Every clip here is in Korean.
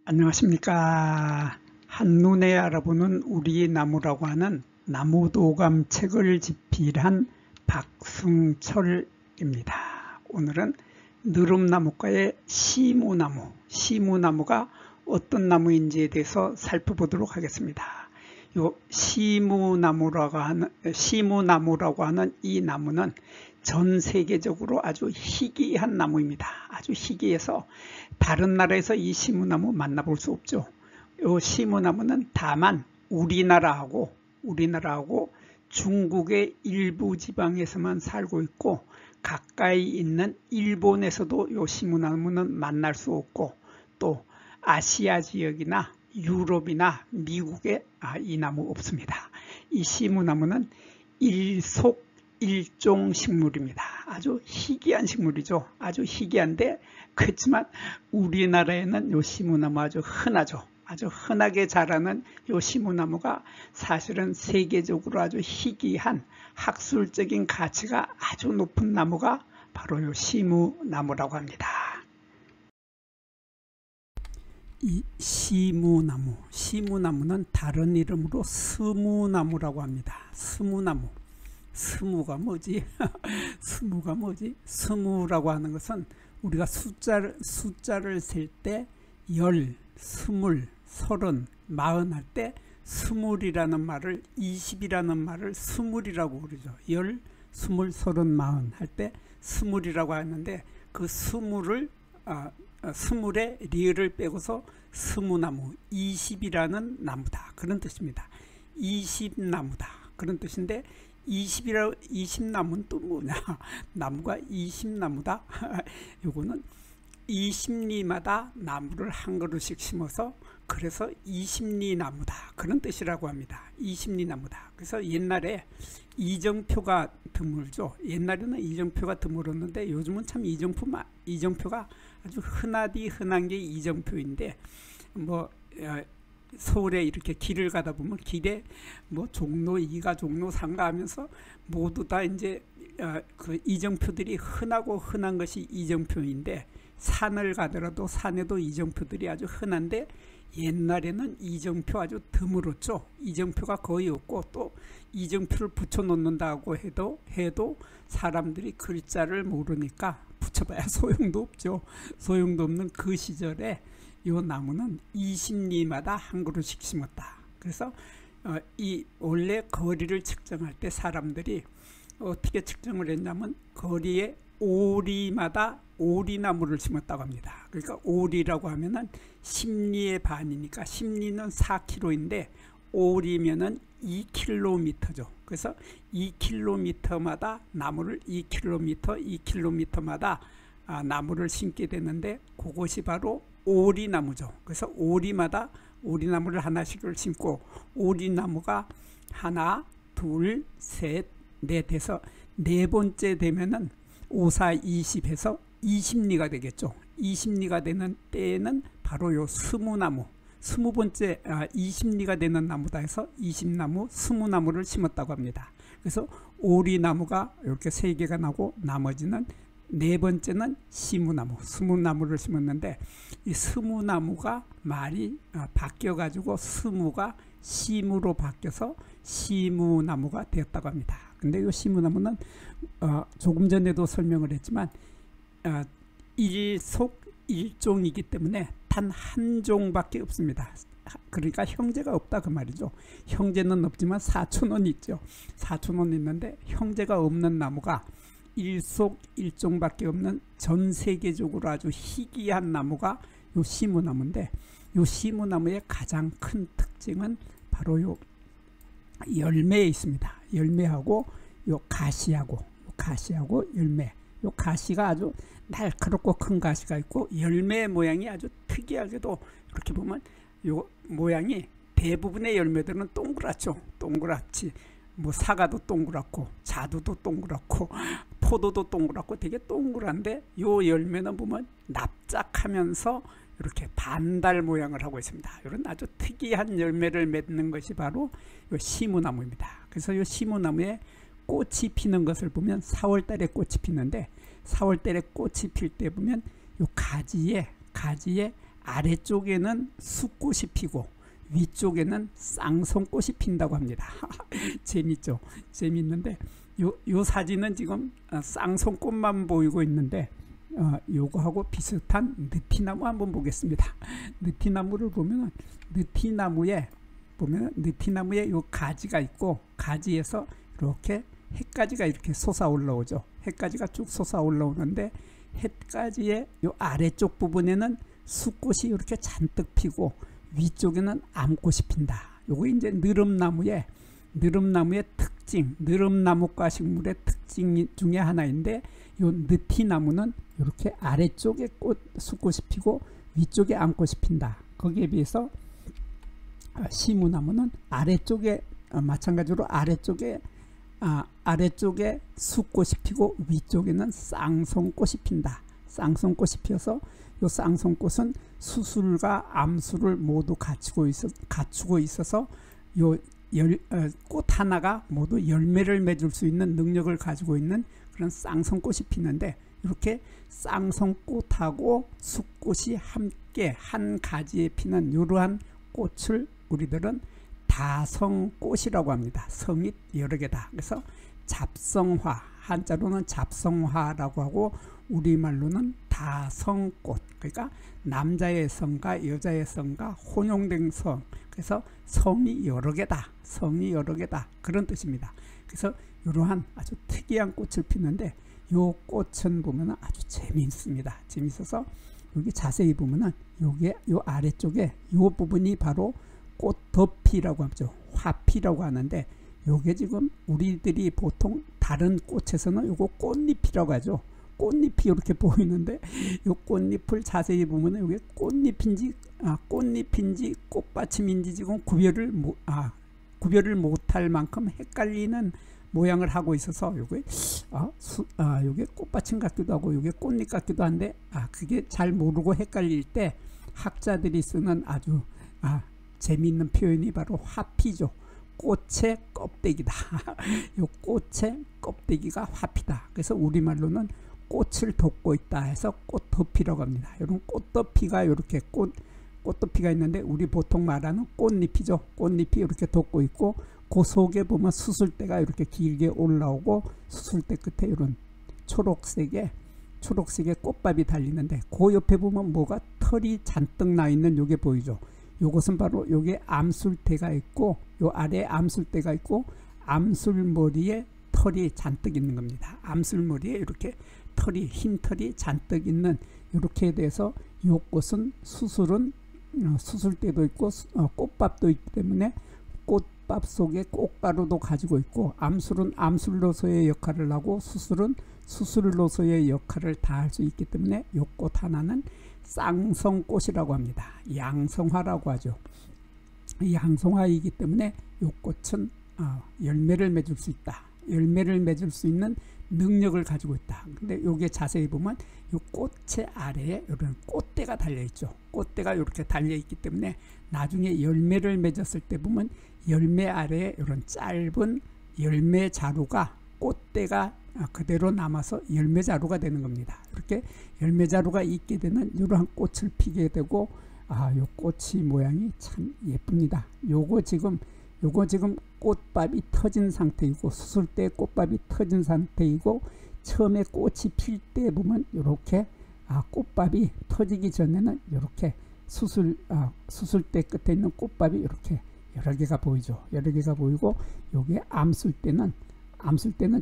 안녕하십니까. 한눈에 알아보는 우리 나무라고 하는 나무도감 책을 집필한 박승철입니다. 오늘은 느릅나무과의 시무나무, 시무나무가 어떤 나무인지에 대해서 살펴보도록 하겠습니다. 요 시무나무라고 하는 이 나무는 전 세계적으로 아주 희귀한 나무입니다. 아주 희귀해서 다른 나라에서 이 시무나무 만나볼 수 없죠. 이 시무나무는 다만 우리나라하고 중국의 일부 지방에서만 살고 있고 가까이 있는 일본에서도 이 시무나무는 만날 수 없고 또 아시아 지역이나 유럽이나 미국에 이 나무 없습니다. 이 시무나무는 일종 식물입니다. 아주 희귀한 식물이죠. 아주 희귀한데 그렇지만 우리나라에는 이 시무나무 아주 흔하죠. 아주 흔하게 자라는 이 시무나무가 사실은 세계적으로 아주 희귀한 학술적인 가치가 아주 높은 나무가 바로 이 시무나무라고 합니다. 이 시무나무는 다른 이름으로 스무나무라고 합니다. 스무나무. 스무가 뭐지? 스무라고 하는 것은 우리가 숫자를 셀 때 10, 20, 30, 40 할 때 스물이라는 말을 20이라는 말을 스물이라고 그러죠. 10, 20, 30, 40 할 때 스물이라고 하는데 그 스물의 리을을 빼고서 스무나무, 20이라는 나무다. 그런 뜻입니다. 20나무다. 그런 뜻인데 20나무는 또 뭐냐? 나무가 20나무다. 요거는 20리마다 나무를 한 그루씩 심어서 그래서 20리 나무다. 그런 뜻이라고 합니다. 20리 나무다. 그래서 옛날에 이정표가 드물죠. 옛날에는 이정표가 드물었는데 요즘은 참 이정표가 아주 흔한 게 이정표인데 뭐 서울에 이렇게 길을 가다 보면 길에 뭐 종로 2가 종로 3가 하면서 모두 다 이제 그 이정표들이 흔한 것이 이정표인데 산을 가더라도 산에도 이정표들이 아주 흔한데 옛날에는 이정표 아주 드물었죠. 이정표가 거의 없고 또 이정표를 붙여 놓는다고 해도 사람들이 글자를 모르니까 붙여봐야 소용도 없죠. 소용도 없는 그 시절에 이 나무는 20리마다 한 그루씩 심었다. 그래서 이 원래 거리를 측정할 때 사람들이 어떻게 측정을 했냐면 거리에 오리마다 오리나무를 심었다고 합니다. 그러니까 오리라고 하면은 10리의 반이니까 10리는 4km인데 오리면은 2km죠. 그래서 2km마다 나무를 2km마다 나무를 심게 되는데 그것이 바로 오리나무죠. 그래서 오리마다 오리나무를 하나씩을 심고 오리나무가 하나, 둘, 셋, 넷 해서 네 번째 되면은 5, 4, 20 해서 20리가 되겠죠. 20리가 되는 때에는 바로 요 스무나무, 20번째 20리가 되는 나무다 해서 20나무, 스무나무를 심었다고 합니다. 그래서 오리나무가 이렇게 3개가 나고 나머지는 네 번째는 시무나무, 스무나무를 심었는데 이 스무나무가 말이 바뀌어 가지고 스무가 시무로 바뀌어서 시무나무가 되었다고 합니다. 근데 이 시무나무는 조금 전에도 설명을 했지만 일종이기 때문에 단 한 종밖에 없습니다. 그러니까 형제가 없다 그 말이죠. 형제는 없지만 사촌은 있죠. 사촌은 있는데 형제가 없는 나무가 일종밖에 없는 전 세계적으로 아주 희귀한 나무가 요 시무나무인데 요 시무나무의 가장 큰 특징은 바로 요 열매에 있습니다. 열매하고 요 가시하고 열매. 요 가시가 아주 날카롭고 큰 가시가 있고 열매 모양이 아주 특이하게도 이렇게 보면 요 모양이 대부분의 열매들은 동그랗죠. 동그랗지. 뭐 사과도 동그랗고 자두도 동그랗고 포도도 동그랗고 되게 동그란데 요 열매는 보면 납작하면서 이렇게 반달 모양을 하고 있습니다. 이런 아주 특이한 열매를 맺는 것이 바로 요 시무나무입니다. 그래서 요 시무나무에 꽃이 피는 것을 보면 4월달에 꽃이 피는데 4월달에 꽃이 필 때 보면 요 가지에 아래쪽에는 숫꽃이 피고 위쪽에는 쌍송꽃이 핀다고 합니다. 재밌죠? 재밌는데 요 사진은 지금 쌍송꽃만 보이고 있는데 요거하고 비슷한 느티나무 한번 보겠습니다. 느티나무를 보면 느티나무에 요 가지가 있고 가지에서 이렇게 햇가지가 이렇게 솟아 올라오죠. 햇가지가 쭉 솟아 올라오는데 햇가지의 요 아래쪽 부분에는 숫꽃이 이렇게 잔뜩 피고 위쪽에는 암꽃이 핀다. 요거 이제 느릅나무의 특징, 느릅나무과 식물의 특징 중에 하나인데 요 느티나무는 이렇게 아래쪽에 숫꽃이 피고 위쪽에 암꽃이 핀다. 거기에 비해서 시무나무는 아래쪽에 마찬가지로 아래쪽에 숫꽃이 피고 위쪽에는 쌍송꽃이 핀다. 쌍송꽃이 피어서 요 쌍송꽃은 수술과 암수를 모두 갖추고 있어서 요 꽃 하나가 모두 열매를 맺을 수 있는 능력을 가지고 있는 그런 쌍송꽃이 피는데 이렇게 쌍송꽃하고 숫꽃이 함께 한 가지에 피는 이러한 꽃을 우리들은 다성꽃이라고 합니다. 성이 여러 개다. 그래서 잡성화, 한자로는 잡성화라고 하고 우리말로는 다성꽃, 그러니까 남자의 성과 여자의 성과 혼용된 성, 그래서 성이 여러 개다, 성이 여러 개다, 그런 뜻입니다. 그래서 이러한 아주 특이한 꽃을 피는데 요 꽃은 보면 아주 재미있습니다. 재미있어서 여기 자세히 보면은 요게 요 아래쪽에 요 부분이 바로 꽃덮이라고 하죠. 화피라고 하는데 요게 지금 우리들이 보통 다른 꽃에서는 요거 꽃잎이라고 하죠. 꽃잎이 이렇게 보이는데 요 꽃잎을 자세히 보면 이게 꽃잎인지 꽃받침인지 지금 구별을 못할 만큼 헷갈리는 모양을 하고 있어서 요게 요게 꽃받침 같기도 하고 요게 꽃잎 같기도 한데 그게 잘 모르고 헷갈릴 때 학자들이 쓰는 아주 재미있는 표현이 바로 화피죠. 꽃의 껍데기다. 요 꽃의 껍데기가 화피다. 그래서 우리말로는 꽃을 덮고 있다 해서 꽃덮이라고 합니다. 이런 꽃덮이가 이렇게 꽃덮이가 있는데 우리 보통 말하는 꽃잎이죠. 꽃잎이 이렇게 덮고 있고 그 속에 보면 수술대가 이렇게 길게 올라오고 수술대 끝에 이런 초록색의 꽃밥이 달리는데 그 옆에 보면 뭐가 털이 잔뜩 나 있는 요게 보이죠. 요것은 바로 요게 암술대가 있고 요 아래에 암술대가 있고 암술머리에 털이 잔뜩 있는 겁니다. 암술머리에 이렇게 흰 털이 잔뜩 있는 이렇게 돼서 요 꽃은 수술대도 있고 꽃밥도 있기 때문에 꽃밥 속에 꽃가루도 가지고 있고 암술은 암술로서의 역할을 하고 수술은 수술로서의 역할을 다 할 수 있기 때문에 요 꽃 하나는 쌍성꽃이라고 합니다. 양성화라고 하죠. 양성화이기 때문에 이 꽃은 열매를 맺을 수 있다. 열매를 맺을 수 있는 능력을 가지고 있다. 근데 요게 자세히 보면 이 꽃의 아래에 이런 꽃대가 달려 있죠. 꽃대가 이렇게 달려 있기 때문에 나중에 열매를 맺었을 때 보면 열매 아래에 이런 짧은 열매 자루가 꽃대가 그대로 남아서 열매 자루가 되는 겁니다. 이렇게 열매 자루가 있게 되는 이러한 꽃을 피게 되고 요 꽃이 모양이 참 예쁩니다. 요거 지금 꽃밥이 터진 상태이고 수술 때 꽃밥이 터진 상태이고 처음에 꽃이 필 때 보면 이렇게 꽃밥이 터지기 전에는 이렇게 수술 때 끝에 있는 꽃밥이 이렇게 여러 개가 보이죠. 여러 개가 보이고 요게 암술 때는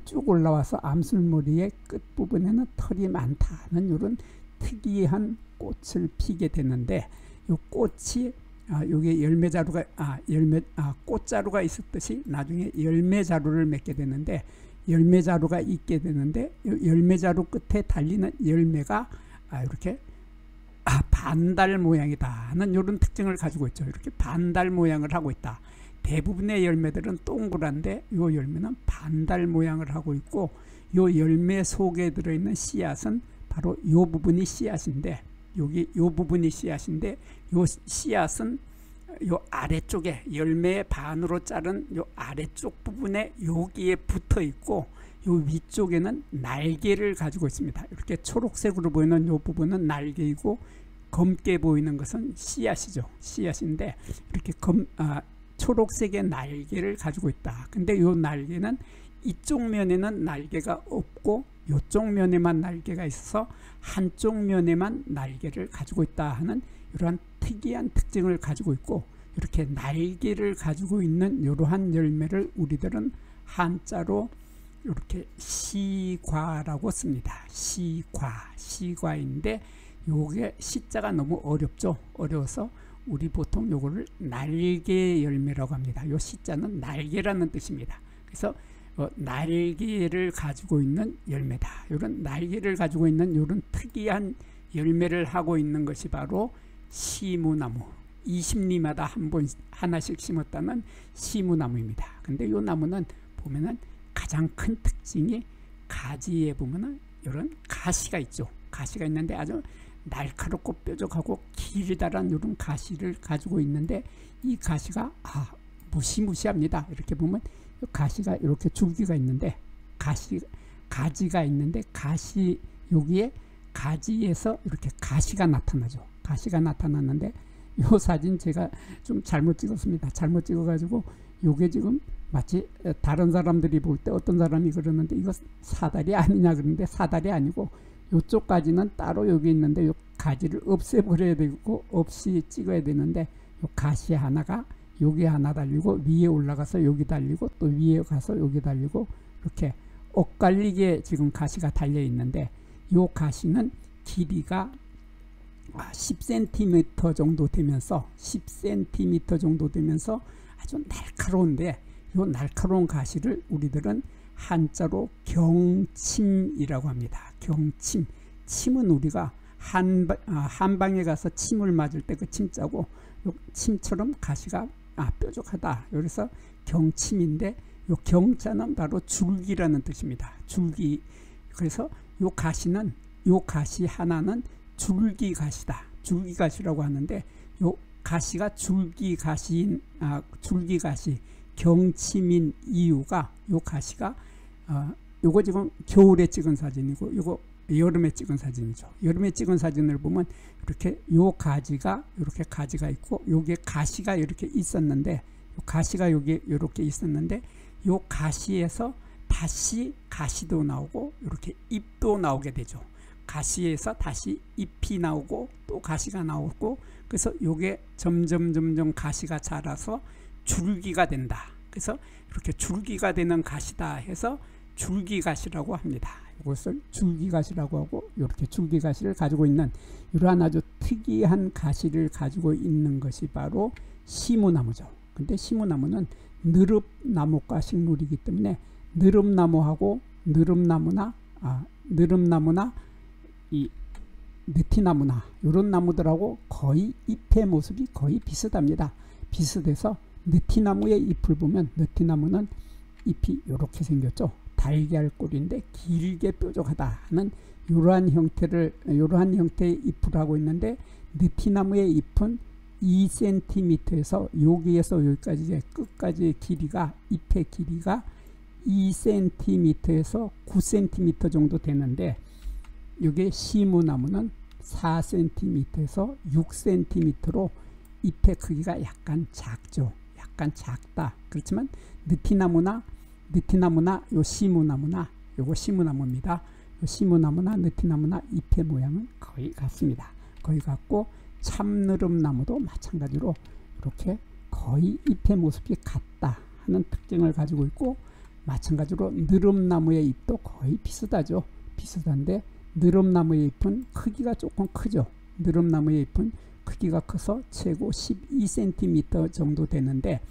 쭉 올라와서 암술머리의 끝부분에는 털이 많다는 이런 특이한 꽃을 피게 되는데 이 꽃이 요게 열매자루가 꽃자루가 있었듯이 나중에 열매자루를 맺게 되는데 열매자루가 있게 되는데 열매자루 끝에 달리는 열매가 이렇게 반달 모양이다 하는 이런 특징을 가지고 있죠. 이렇게 반달 모양을 하고 있다. 대부분의 열매들은 동그란데 이 열매는 반달 모양을 하고 있고 이 열매 속에 들어있는 씨앗은 바로 이 부분이 씨앗인데 여기 이 부분이 씨앗인데 이 씨앗은 이 아래쪽에 열매의 반으로 자른 이 아래쪽 부분에 여기에 붙어 있고 이 위쪽에는 날개를 가지고 있습니다. 이렇게 초록색으로 보이는 이 부분은 날개이고 검게 보이는 것은 씨앗이죠. 씨앗인데 이렇게 초록색의 날개를 가지고 있다. 근데 이 날개는 이쪽 면에는 날개가 없고 이쪽 면에만 날개가 있어서 한쪽 면에만 날개를 가지고 있다 하는 이러한 특이한 특징을 가지고 있고, 이렇게 날개를 가지고 있는 이러한 열매를 우리들은 한자로 이렇게 시과라고 씁니다. 시과인데 요게 시자가 너무 어렵죠. 어려워서 우리 보통 요거를 날개 열매라고 합니다. 요 시자는 날개라는 뜻입니다. 그래서 날개를 가지고 있는 열매다. 이런 날개를 가지고 있는 이런 특이한 열매를 하고 있는 것이 바로 시무나무, 20리마다 한 번 하나씩 심었다는 시무나무입니다. 근데 이 나무는 보면은 가장 큰 특징이 가지에 보면은 이런 가시가 있죠. 가시가 있는데 아주 날카롭고 뾰족하고 길다란 이런 가시를 가지고 있는데, 이 가시가 무시무시합니다. 이렇게 보면 가시가 이렇게 줄기가 있는데 가지가 있는데 가시 여기에 가지에서 이렇게 가시가 나타나죠. 가시가 나타났는데 요 사진 제가 좀 잘못 찍었습니다. 잘못 찍어가지고 요게 지금 마치 다른 사람들이 볼 때 어떤 사람이 그러는데 이거 사다리 아니냐 그러는데 사다리 아니고 요쪽 가지는 따로 여기 있는데 요 가지를 없애버려야 되고 없이 찍어야 되는데 요 가시 하나가 여기 하나 달리고 위에 올라가서 여기 달리고 또 위에 가서 여기 달리고 이렇게 엇갈리게 지금 가시가 달려 있는데, 요 가시는 길이가 10cm 정도 되면서 10cm 정도 되면서 아주 날카로운데, 요 날카로운 가시를 우리들은 한자로 경침이라고 합니다. 경침. 침은 우리가 한방에 가서 침을 맞을 때 그 침자고, 요 침처럼 가시가 뾰족하다. 그래서 경침인데 요 경자는 바로 줄기라는 뜻입니다. 줄기. 그래서 요 가시는 요 가시 하나는 줄기가시다. 줄기가시라고 하는데 요 가시가 줄기가시인 줄기가시 경침인 이유가 요 가시가 요거 지금 겨울에 찍은 사진이고 요거 여름에 찍은 사진이죠. 여름에 찍은 사진을 보면 이렇게 요 가지가 이렇게 가지가 있고 요게 가시가 이렇게 있었는데 요 가시가 여기 이렇게 있었는데 요 가시에서 다시 가시도 나오고 이렇게 잎도 나오게 되죠. 가시에서 다시 잎이 나오고 또 가시가 나오고, 그래서 요게 점점 가시가 자라서 줄기가 된다. 그래서 이렇게 줄기가 되는 가시다 해서 줄기가시라고 합니다. 이것을 줄기가시라고 하고, 이렇게 줄기가시를 가지고 있는 이러한 아주 특이한 가시를 가지고 있는 것이 바로 시무나무죠. 근데 시무나무는 느릅나무과 식물이기 때문에 느릅나무하고 느릅나무나 이 느티나무나 이런 나무들하고 거의 잎의 모습이 거의 비슷합니다. 비슷해서 느티나무의 잎을 보면 느티나무는 잎이 이렇게 생겼죠. 달걀 꼴인데 길게 뾰족하다 하는 이러한 형태의 잎을 하고 있는데, 느티나무의 잎은 2cm에서 여기에서 여기까지 끝까지의 길이가, 잎의 길이가 2cm에서 9cm 정도 되는데, 이게 시무나무는 4cm에서 6cm로 잎의 크기가 약간 작죠. 약간 작다. 그렇지만 느티나무나 요 시무나무나, 요거 시무나무입니다. 요 시무나무나 느티나무나 잎의 모양은 거의 같습니다. 거의 같고, 참느릅나무도 마찬가지로 이렇게 거의 잎의 모습이 같다 하는 특징을 가지고 있고, 마찬가지로 느릅나무의 잎도 거의 비슷하죠. 비슷한데 느릅나무의 잎은 크기가 조금 크죠. 느릅나무의 잎은 크기가 커서 최고 12cm 정도 되는데,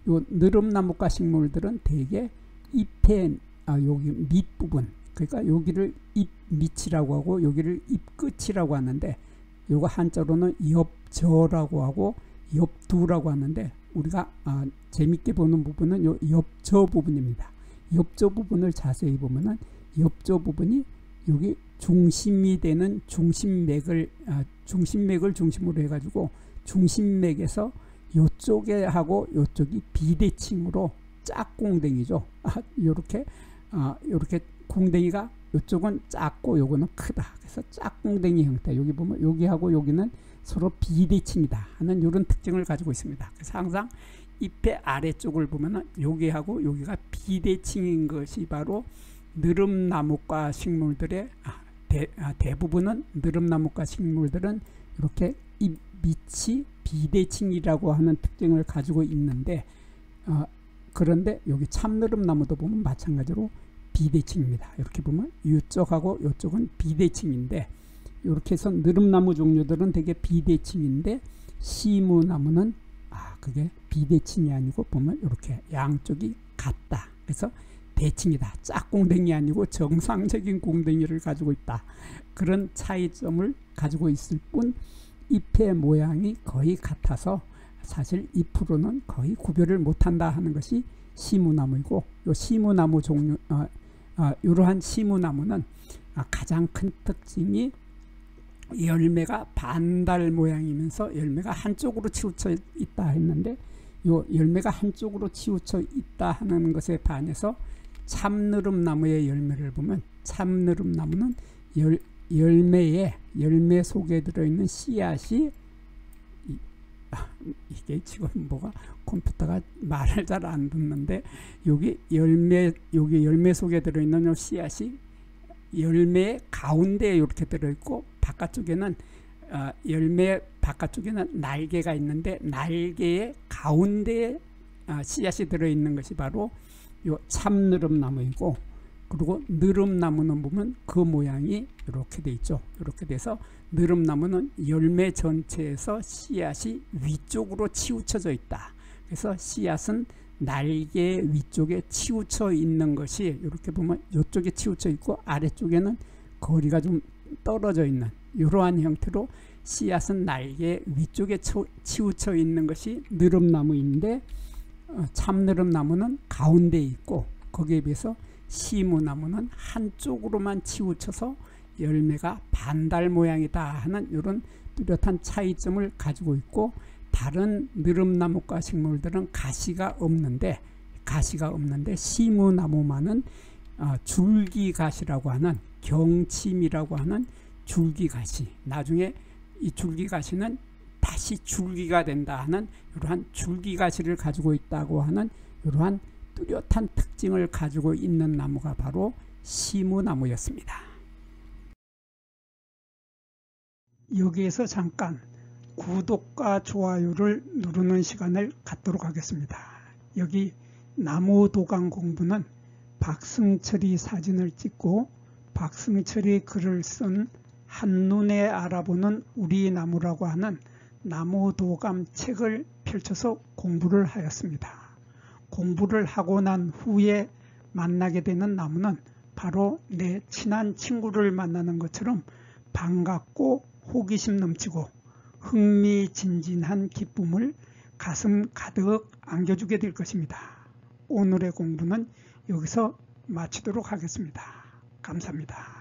요 느릅나무과 식물들은 대개 잎의 여기 밑부분, 그러니까 여기를 잎 밑이라고 하고 여기를 잎 끝이라고 하는데, 요거 한자로는 엽저라고 하고 엽두라고 하는데, 우리가 재밌게 보는 부분은 요 엽저 부분입니다. 엽저 부분을 자세히 보면은 엽저 부분이 여기 중심이 되는 중심맥을 중심으로 해가지고 중심맥에서 요쪽에 하고 요쪽이 비대칭으로 짝공댕이죠. 요렇게 공댕이가 요쪽은 작고 요거는 크다. 그래서 짝공댕이 형태. 여기 보면 여기하고 여기는 서로 비대칭이다 하는 이런 특징을 가지고 있습니다. 그래서 항상 잎의 아래쪽을 보면은 여기하고 여기가 비대칭인 것이 바로 느릅나무과 식물들의 대부분은 느릅나무과 식물들은 이렇게 잎 밑이 비대칭이라고 하는 특징을 가지고 있는데 그런데 여기 참느릅나무도 보면 마찬가지로 비대칭입니다. 이렇게 보면 이쪽하고 이쪽은 비대칭인데 이렇게 해서 느릅나무 종류들은 되게 비대칭인데 시무나무는 그게 비대칭이 아니고 보면 이렇게 양쪽이 같다. 그래서 대칭이다. 짝공댕이 아니고 정상적인 공댕이를 가지고 있다. 그런 차이점을 가지고 있을 뿐 잎의 모양이 거의 같아서 사실 잎으로는 거의 구별을 못한다 하는 것이 시무나무이고 이 시무나무 종류 이러한 시무나무는 가장 큰 특징이 열매가 반달 모양이면서 열매가 한쪽으로 치우쳐 있다 했는데 이 열매가 한쪽으로 치우쳐 있다 하는 것에 반해서 참느릅나무의 열매를 보면 참느릅나무는 열매 속에 들어있는 씨앗이 이게 지금 뭐가 컴퓨터가 말을 잘 안 듣는데 여기 열매 속에 들어있는 요 씨앗이 열매 가운데에 이렇게 들어있고 바깥쪽에는 열매 바깥쪽에는 날개가 있는데 날개의 가운데에 씨앗이 들어있는 것이 바로 요 참느릅나무이고 그리고 느릅나무는 보면 그 모양이 이렇게 돼 있죠. 이렇게 돼서 느릅나무는 열매 전체에서 씨앗이 위쪽으로 치우쳐져 있다. 그래서 씨앗은 날개 위쪽에 치우쳐 있는 것이 이렇게 보면 이쪽에 치우쳐 있고 아래쪽에는 거리가 좀 떨어져 있는 이러한 형태로 씨앗은 날개 위쪽에 치우쳐 있는 것이 느릅나무인데 참느릅나무는 가운데에 있고 거기에 비해서 시무나무는 한쪽으로만 치우쳐서 열매가 반달 모양이다 하는 이런 뚜렷한 차이점을 가지고 있고 다른 느릅나무과 식물들은 가시가 없는데 시무나무만은 줄기가시라고 하는 경침이라고 하는 줄기가시 나중에 이 줄기가시는 다시 줄기가 된다 하는 이러한 줄기가시를 가지고 있다고 하는 이러한 뚜렷한 특징을 가지고 있는 나무가 바로 시무나무였습니다. 여기에서 잠깐 구독과 좋아요를 누르는 시간을 갖도록 하겠습니다. 여기 나무도감 공부는 박승철이 사진을 찍고 박승철이 글을 쓴 한눈에 알아보는 우리 나무라고 하는 나무도감 책을 펼쳐서 공부를 하였습니다. 공부를 하고 난 후에 만나게 되는 나무는 바로 내 친한 친구를 만나는 것처럼 반갑고 호기심 넘치고 흥미진진한 기쁨을 가슴 가득 안겨주게 될 것입니다. 오늘의 공부는 여기서 마치도록 하겠습니다. 감사합니다.